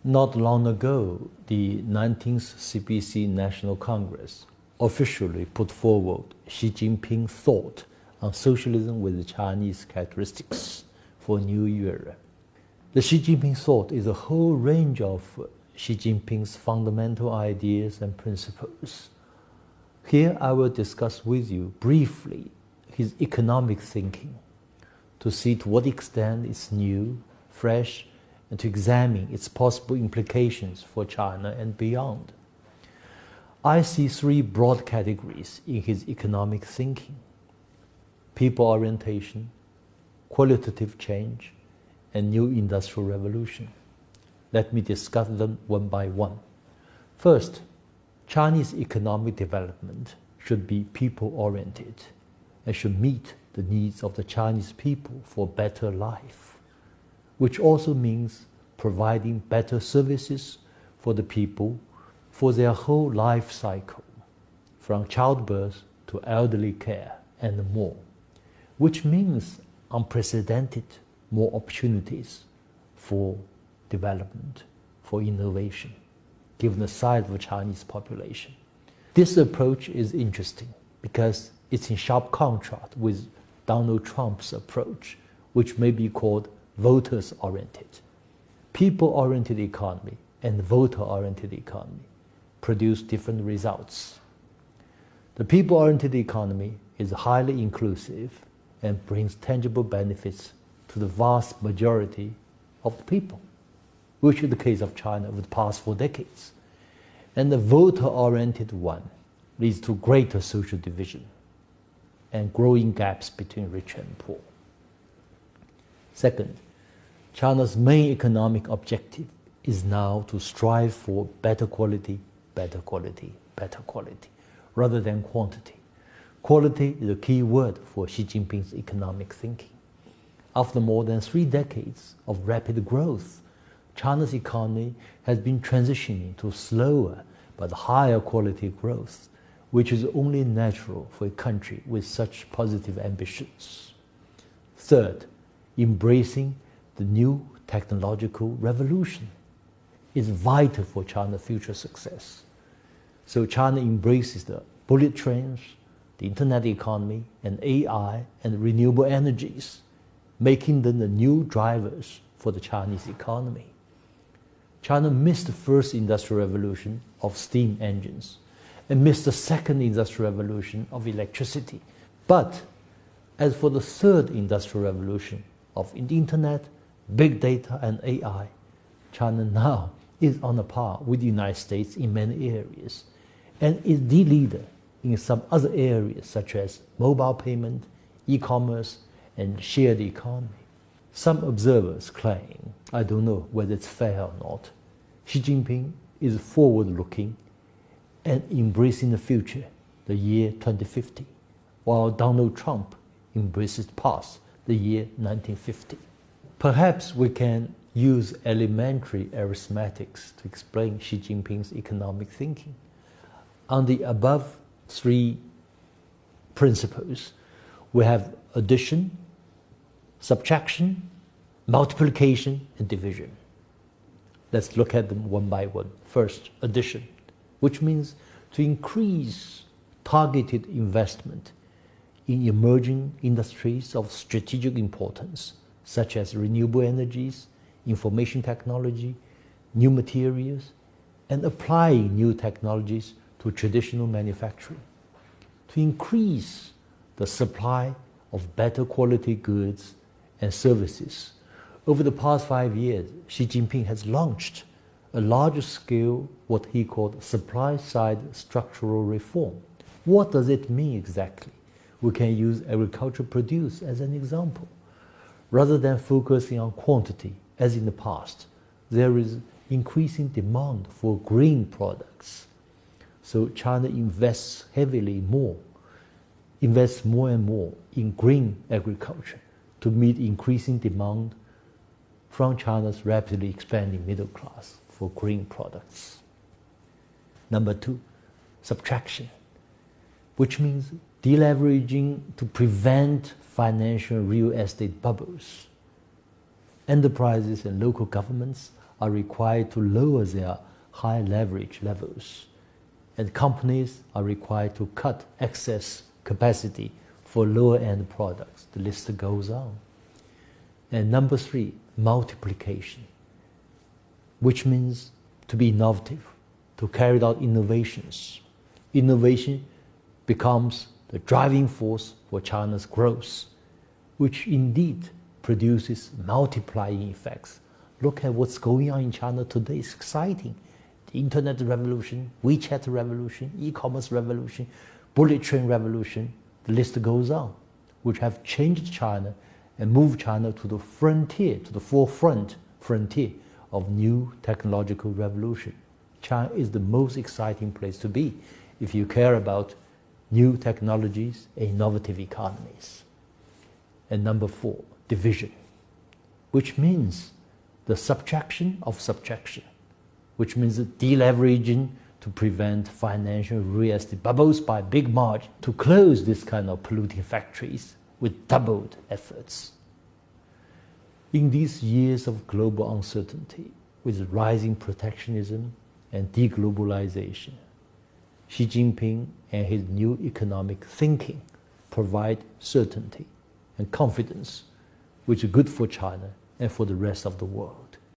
Not long ago, the 19th CPC National Congress officially put forward Xi Jinping's thought on socialism with Chinese characteristics for a new era. The Xi Jinping thought is a whole range of Xi Jinping's fundamental ideas and principles. Here I will discuss with you briefly his economic thinking to see to what extent it's new, fresh, and to examine its possible implications for China and beyond. I see three broad categories in his economic thinking: people orientation, qualitative change, and new industrial revolution. Let me discuss them one by one. First, Chinese economic development should be people-oriented and should meet the needs of the Chinese people for better life, which also means providing better services for the people for their whole life cycle, from childbirth to elderly care and more, which means unprecedented more opportunities for development, for innovation, given the size of the Chinese population. This approach is interesting because it's in sharp contrast with Donald Trump's approach, which may be called voters-oriented. People-oriented economy and voter-oriented economy produce different results. The people-oriented economy is highly inclusive and brings tangible benefits to the vast majority of the people, which is the case of China over the past 4 decades. And the voter-oriented one leads to greater social division and growing gaps between rich and poor. Second, China's main economic objective is now to strive for better quality, better quality, better quality, rather than quantity. Quality is a key word for Xi Jinping's economic thinking. After more than 3 decades of rapid growth, China's economy has been transitioning to slower but higher quality growth, which is only natural for a country with such positive ambitions. Third, embracing the new technological revolution is vital for China's future success. So China embraces the bullet trains, the internet economy, and AI and renewable energies, making them the new drivers for the Chinese economy. China missed the first industrial revolution of steam engines and missed the second industrial revolution of electricity. But as for the third industrial revolution of the internet, big data, and AI, China now is on a par with the United States in many areas and is the leader in some other areas such as mobile payment, e-commerce, and shared economy. Some observers claim, I don't know whether it's fair or not, Xi Jinping is forward-looking and embracing the future, the year 2050, while Donald Trump embraces the past, the year 1950. Perhaps we can use elementary arithmetics to explain Xi Jinping's economic thinking. On the above 3 principles, we have addition, subtraction, multiplication, and division. Let's look at them one by one. First, addition, which means to increase targeted investment in emerging industries of strategic importance, such as renewable energies, information technology, new materials, and applying new technologies to traditional manufacturing. To increase the supply of better quality goods and services. Over the past 5 years, Xi Jinping has launched a large-scale, what he called supply-side structural reform. What does it mean exactly? We can use agricultural produce as an example. Rather than focusing on quantity, as in the past, there is increasing demand for green products. So China invests more and more in green agriculture to meet increasing demand from China's rapidly expanding middle class for green products. Number 2, subtraction, which means deleveraging to prevent financial real estate bubbles. Enterprises and local governments are required to lower their high leverage levels, and companies are required to cut excess capacity for lower-end products. The list goes on. And number 3, multiplication, which means to be innovative, to carry out innovations. Innovation becomes the driving force for China's growth, which indeed produces multiplying effects. Look at what's going on in China today. It's exciting. The internet revolution, WeChat revolution, e-commerce revolution, bullet train revolution, the list goes on, which have changed China and moved China to the frontier, to the forefront frontier of new technological revolution. China is the most exciting place to be if you care about new technologies and innovative economies. And number 4, division, which means the subtraction of subtraction, which means the deleveraging to prevent financial real estate bubbles by big margin, to close this kind of polluting factories with doubled efforts. In these years of global uncertainty, with rising protectionism and deglobalization, Xi Jinping and his new economic thinking provide certainty and confidence, which is good for China and for the rest of the world.